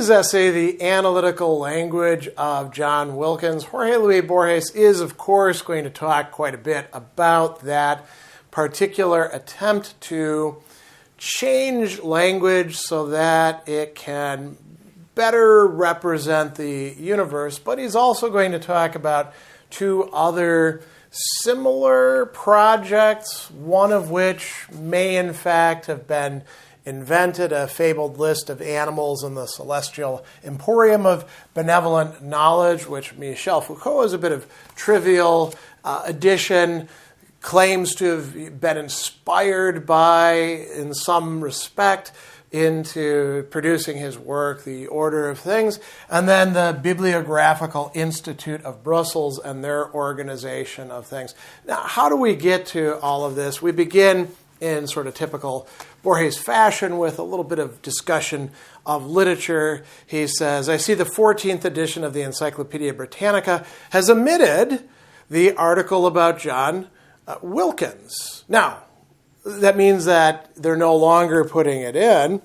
his essay, The Analytical Language of John Wilkins, Jorge Luis Borges is, of course, going to talk quite a bit about that particular attempt to change language so that it can better represent the universe. But he's also going to talk about two other similar projects, one of which may in fact have been invented, a fabled list of animals in the celestial Emporium of Benevolent Knowledge, which Michel Foucault is a bit of trivial addition, claims to have been inspired by, in some respect, into producing his work, The Order of Things, and then the Bibliographical Institute of Brussels and their organization of things. Now, how do we get to all of this? We begin in sort of typical Borges fashion with a little bit of discussion of literature. He says, I see the 14th edition of the Encyclopedia Britannica has omitted the article about John Wilkins. Now, that means that they're no longer putting it in.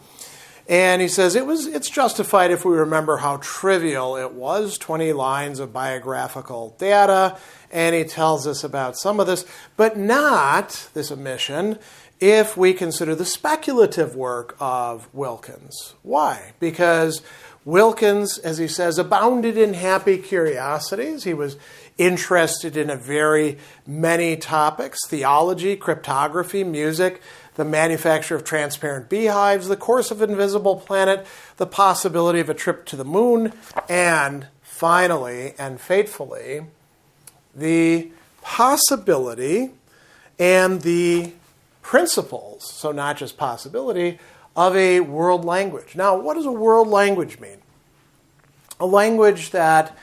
And he says it's justified if we remember how trivial it was, 20 lines of biographical data, and he tells us about some of this, but not this omission if we consider the speculative work of Wilkins. Why? Because Wilkins, as he says, abounded in happy curiosities. He was interested in a very many topics: theology, cryptography, music, the manufacture of transparent beehives, the course of invisible planet, the possibility of a trip to the moon, and finally and fatefully, the possibility and the principles, so not just possibility, of a world language. Now, what does a world language mean? A language that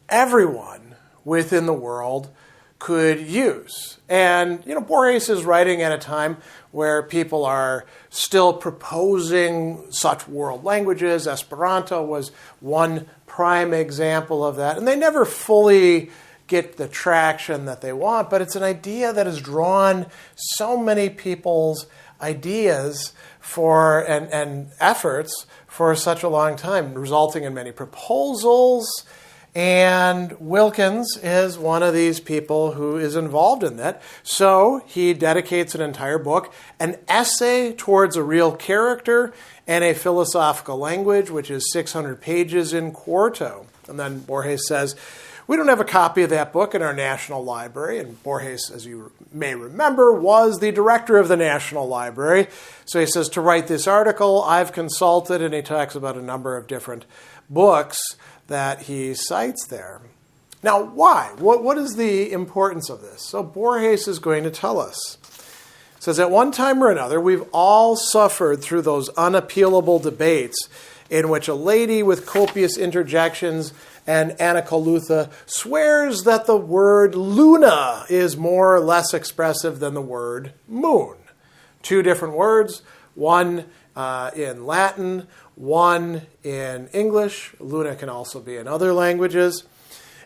everyone within the world could use. And, Borges is writing at a time where people are still proposing such world languages. Esperanto was one prime example of that. And they never fully get the traction that they want, but it's an idea that has drawn so many people's ideas for and efforts for such a long time, resulting in many proposals. And Wilkins is one of these people who is involved in that. So he dedicates an entire book, an essay towards a real character and a philosophical language, which is 600 pages in quarto. And then Borges says, we don't have a copy of that book in our National Library. And Borges, as you may remember, was the director of the National Library. So he says, to write this article, I've consulted, and he talks about a number of different books that he cites there. Now, why? What is the importance of this? So Borges is going to tell us. He says, at one time or another, we've all suffered through those unappealable debates in which a lady with copious interjections and anacolutha swears that the word luna is more or less expressive than the word moon. Two different words, one in Latin, one in English. Luna can also be in other languages.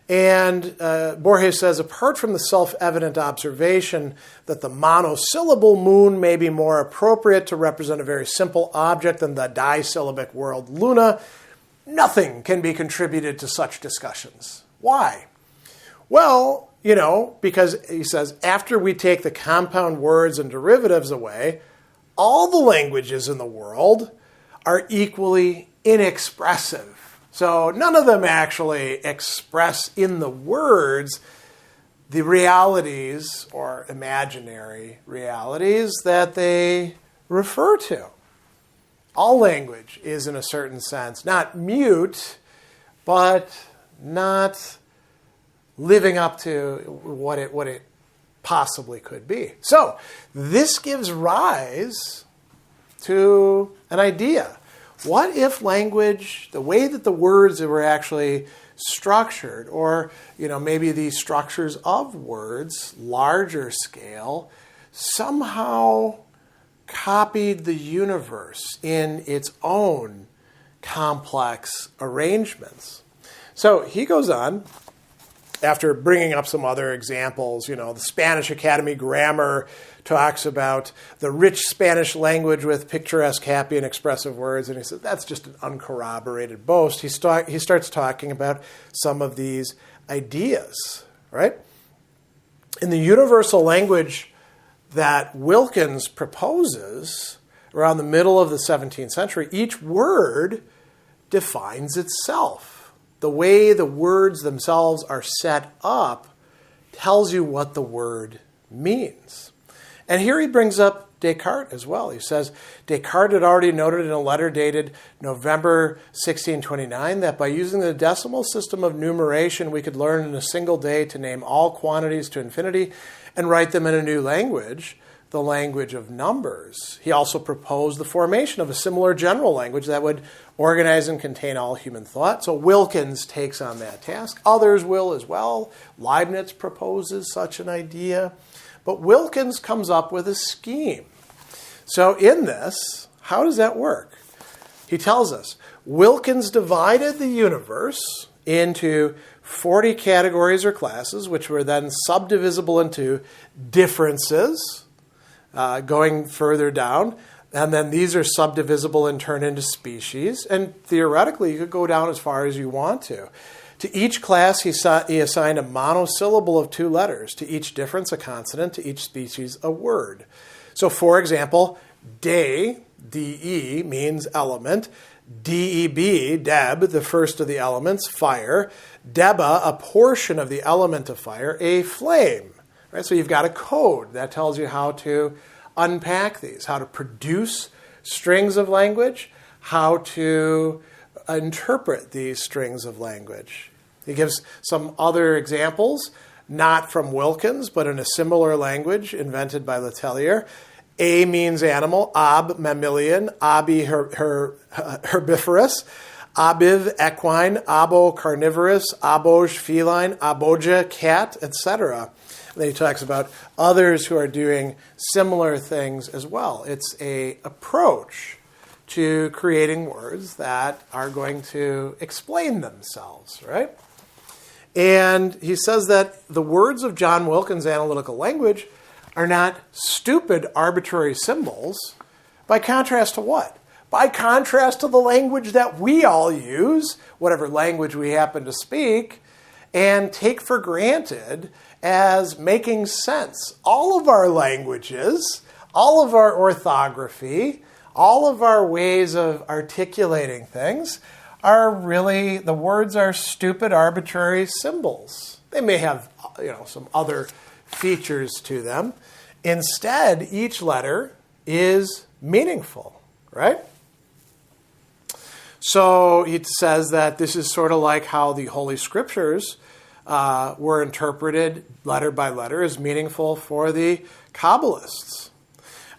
And Borges says, apart from the self-evident observation that the monosyllable moon may be more appropriate to represent a very simple object than the disyllabic word luna, nothing can be contributed to such discussions. Why? Well, because he says, after we take the compound words and derivatives away, all the languages in the world are equally inexpressive. So none of them actually express in the words the realities or imaginary realities that they refer to. All language is, in a certain sense, not mute, but not living up to what it possibly could be. So this gives rise to an idea. What if language, the way that the words were actually structured, or maybe the structures of words, larger scale, somehow copied the universe in its own complex arrangements? So he goes on after bringing up some other examples, the Spanish Academy Grammar talks about the rich Spanish language with picturesque, happy, and expressive words. And he says that's just an uncorroborated boast. He starts talking about some of these ideas, right? In the universal language that Wilkins proposes around the middle of the 17th century, each word defines itself. The way the words themselves are set up tells you what the word means. And here he brings up Descartes as well. He says, Descartes had already noted in a letter dated November 1629 that by using the decimal system of numeration, we could learn in a single day to name all quantities to infinity and write them in a new language, the language of numbers. He also proposed the formation of a similar general language that would organize and contain all human thought. So Wilkins takes on that task. Others will as well. Leibniz proposes such an idea. But Wilkins comes up with a scheme. So in this, how does that work? He tells us, Wilkins divided the universe into 40 categories or classes, which were then subdivisible into differences, going further down. And then these are subdivisible and turn into species. And theoretically, you could go down as far as you want to. To each class, he assigned a monosyllable of 2 letters. To each difference, a consonant. To each species, a word. So, for example, de, de, means element. Deb, deb, the first of the elements, fire. Deba, a portion of the element of fire, a flame. Right? So you've got a code that tells you how to unpack these, how to produce strings of language, how to interpret these strings of language. He gives some other examples, not from Wilkins, but in a similar language invented by Letellier. A means animal, ab, mammalian, abi, herbivorous, abiv, equine, abo, carnivorous, aboge, feline, aboja, cat, etc. And then he talks about others who are doing similar things as well. It's an approach to creating words that are going to explain themselves, right? And he says that the words of John Wilkins' analytical language are not stupid, arbitrary symbols. By contrast to what? By contrast to the language that we all use, whatever language we happen to speak, and take for granted as making sense. All of our languages, all of our orthography, all of our ways of articulating things are really, the words are stupid, arbitrary symbols. They may have, some other features to them. Instead, each letter is meaningful, right? So he says that this is sort of like how the Holy Scriptures were interpreted letter by letter as meaningful for the Kabbalists.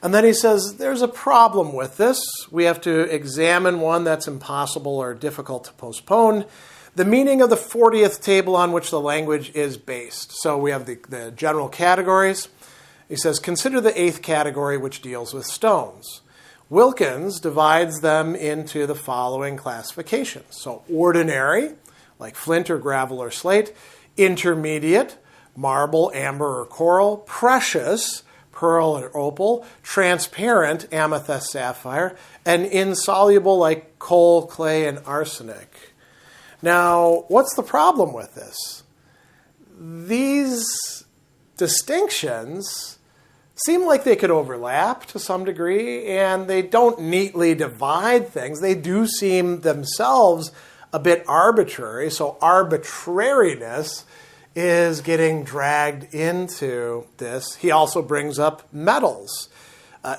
And then he says there's a problem with this. We have to examine one that's impossible or difficult to postpone. The meaning of the 40th table on which the language is based. So we have the general categories. He says, consider the 8th category, which deals with stones. Wilkins divides them into the following classifications. So ordinary, like flint or gravel or slate. Intermediate, marble, amber, or coral. Precious, pearl or opal. Transparent, amethyst, sapphire. And insoluble, like coal, clay, and arsenic. Now, what's the problem with this? These distinctions seem like they could overlap to some degree, and they don't neatly divide things. They do seem themselves a bit arbitrary, so arbitrariness is getting dragged into this. He also brings up metals.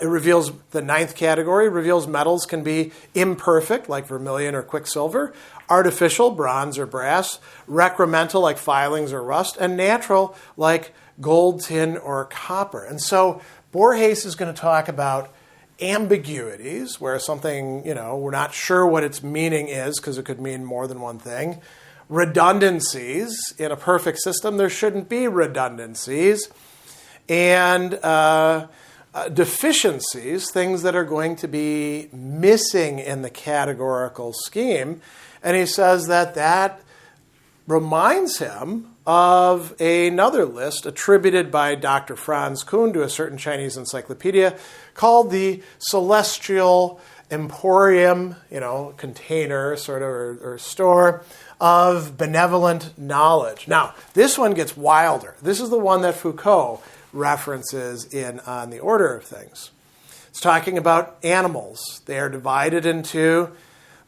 It reveals the 9th category, reveals metals can be imperfect, like vermilion or quicksilver, artificial, bronze or brass, recremental, like filings or rust, and natural, like gold, tin, or copper. And so Borges is going to talk about ambiguities, where something, we're not sure what its meaning is because it could mean more than one thing. Redundancies. In a perfect system, there shouldn't be redundancies. And deficiencies, things that are going to be missing in the categorical scheme. And he says that reminds him of another list attributed by Dr. Franz Kuhn to a certain Chinese encyclopedia called the Celestial Emporium, container sort of or store of benevolent knowledge. Now, this one gets wilder. This is the one that Foucault references in On the Order of Things. It's talking about animals. They are divided into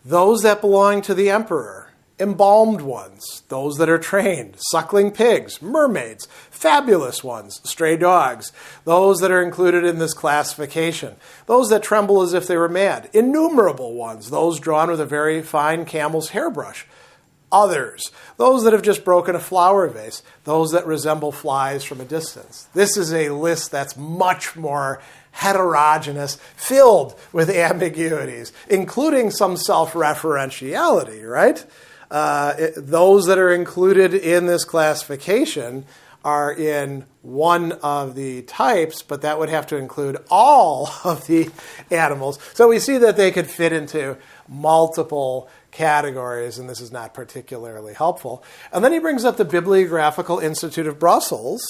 those that belong to the emperor, embalmed ones, those that are trained, suckling pigs, mermaids, fabulous ones, stray dogs, those that are included in this classification, those that tremble as if they were mad, innumerable ones, those drawn with a very fine camel's hairbrush, others, those that have just broken a flower vase, those that resemble flies from a distance. This is a list that's much more heterogeneous, filled with ambiguities, including some self-referentiality, right? Those that are included in this classification are in one of the types, but that would have to include all of the animals. So we see that they could fit into multiple categories, and this is not particularly helpful. And then he brings up the Bibliographical Institute of Brussels,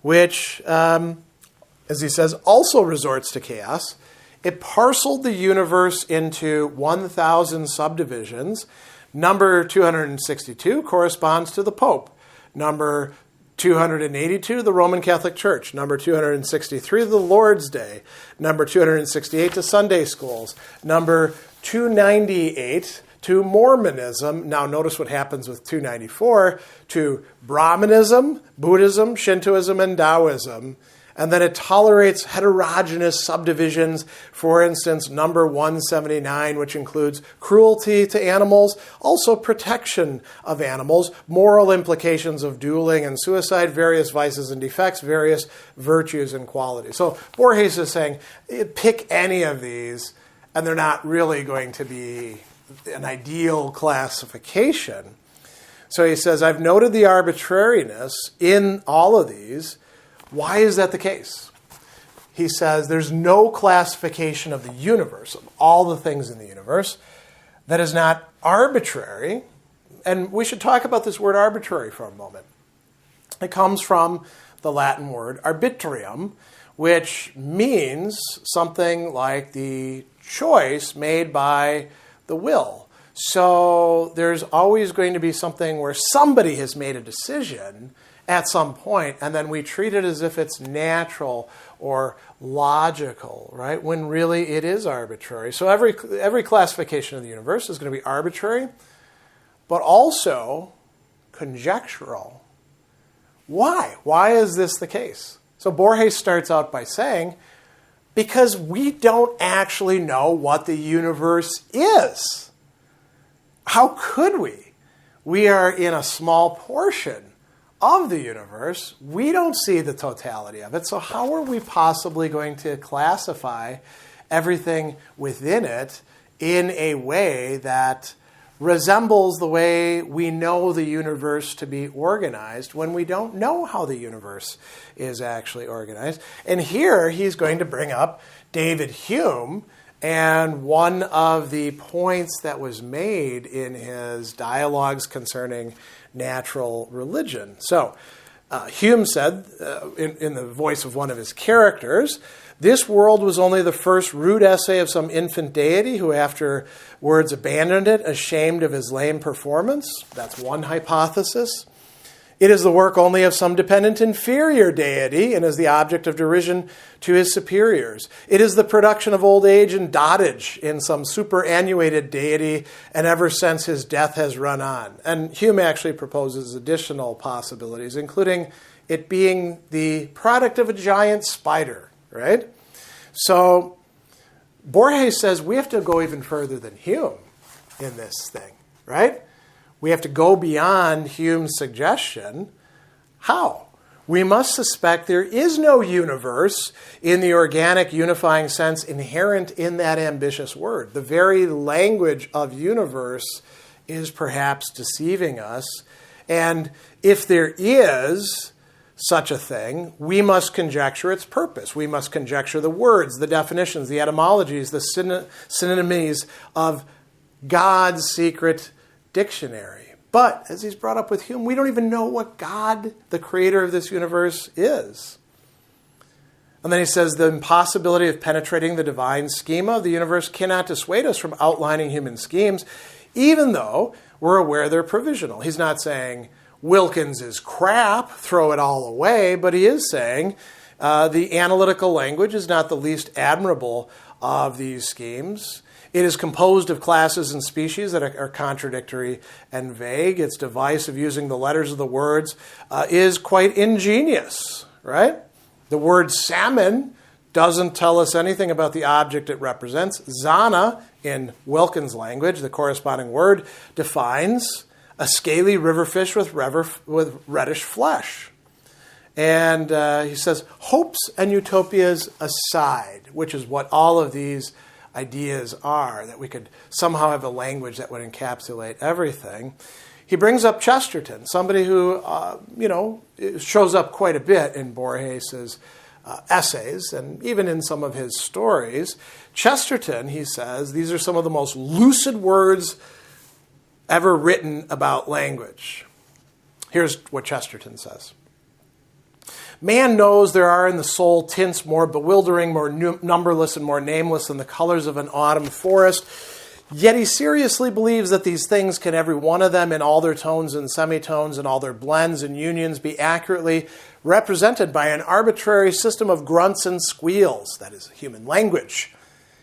which, as he says, also resorts to chaos. It parceled the universe into 1,000 subdivisions. Number 262 corresponds to the Pope. Number 282, the Roman Catholic Church. Number 263, the Lord's Day. Number 268 to Sunday schools. Number 298 to Mormonism. Now notice what happens with 294 to Brahmanism, Buddhism, Shintoism, and Taoism. And then it tolerates heterogeneous subdivisions. For instance, number 179, which includes cruelty to animals, also protection of animals, moral implications of dueling and suicide, various vices and defects, various virtues and qualities. So Borges is saying, pick any of these, and they're not really going to be an ideal classification. So he says, I've noted the arbitrariness in all of these. Why is that the case? He says there's no classification of the universe, of all the things in the universe, that is not arbitrary. And we should talk about this word arbitrary for a moment. It comes from the Latin word arbitrium, which means something like the choice made by the will. So there's always going to be something where somebody has made a decision at some point, and then we treat it as if it's natural or logical, right? When really it is arbitrary. So every classification of the universe is going to be arbitrary, but also conjectural. Why? Why is this the case? So Borges starts out by saying, because we don't actually know what the universe is. How could we? We are in a small portion of the universe. We don't see the totality of it. So how are we possibly going to classify everything within it in a way that resembles the way we know the universe to be organized when we don't know how the universe is actually organized? And here he's going to bring up David Hume, and one of the points that was made in his dialogues concerning natural religion. So Hume said, in the voice of one of his characters, this world was only the first rude essay of some infant deity who afterwards abandoned it, ashamed of his lame performance. That's one hypothesis. It is the work only of some dependent inferior deity and is the object of derision to his superiors. It is the production of old age and dotage in some superannuated deity, and ever since his death has run on. And Hume actually proposes additional possibilities, including it being the product of a giant spider, right? So Borges says we have to go even further than Hume in this thing, right? We have to go beyond Hume's suggestion. How? We must suspect there is no universe in the organic unifying sense inherent in that ambitious word. The very language of universe is perhaps deceiving us. And if there is such a thing, we must conjecture its purpose. We must conjecture the words, the definitions, the etymologies, the synonymies of God's secret dictionary. But, as he's brought up with Hume, we don't even know what God, the creator of this universe, is. And then he says, the impossibility of penetrating the divine schema of the universe cannot dissuade us from outlining human schemes, even though we're aware they're provisional. He's not saying Wilkins is crap, throw it all away, but he is saying the analytical language is not the least admirable of these schemes. It is composed of classes and species that are contradictory and vague. Its device of using the letters of the words is quite ingenious, right? The word salmon doesn't tell us anything about the object it represents. Zana, in Wilkins' language, the corresponding word, defines a scaly river fish with reddish flesh. And he says, hopes and utopias aside, which is what all of these ideas are, that we could somehow have a language that would encapsulate everything. He brings up Chesterton, somebody who, shows up quite a bit in Borges's essays and even in some of his stories. Chesterton, he says, these are some of the most lucid words ever written about language. Here's what Chesterton says. Man knows there are in the soul tints more bewildering, more numberless, and more nameless than the colors of an autumn forest. Yet he seriously believes that these things can, every one of them, in all their tones and semitones and all their blends and unions, be accurately represented by an arbitrary system of grunts and squeals, that is, human language.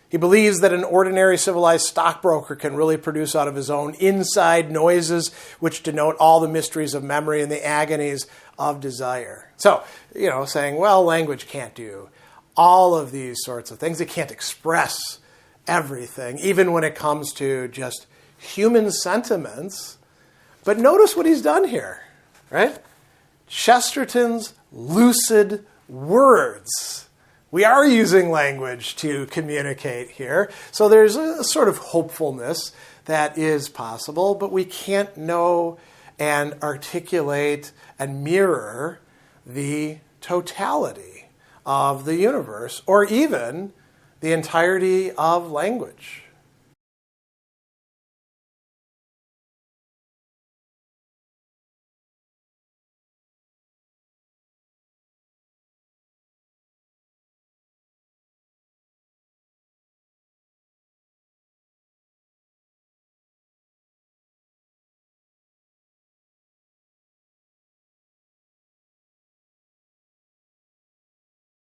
He believes that an ordinary civilized stockbroker can really produce out of his own inside noises which denote all the mysteries of memory and the agonies of desire. So, saying, well, language can't do all of these sorts of things. It can't express everything, even when it comes to just human sentiments. But notice what he's done here, right? Chesterton's lucid words. We are using language to communicate here. So there's a sort of hopefulness that is possible, but we can't know and articulate and mirror the totality of the universe, or even the entirety of language.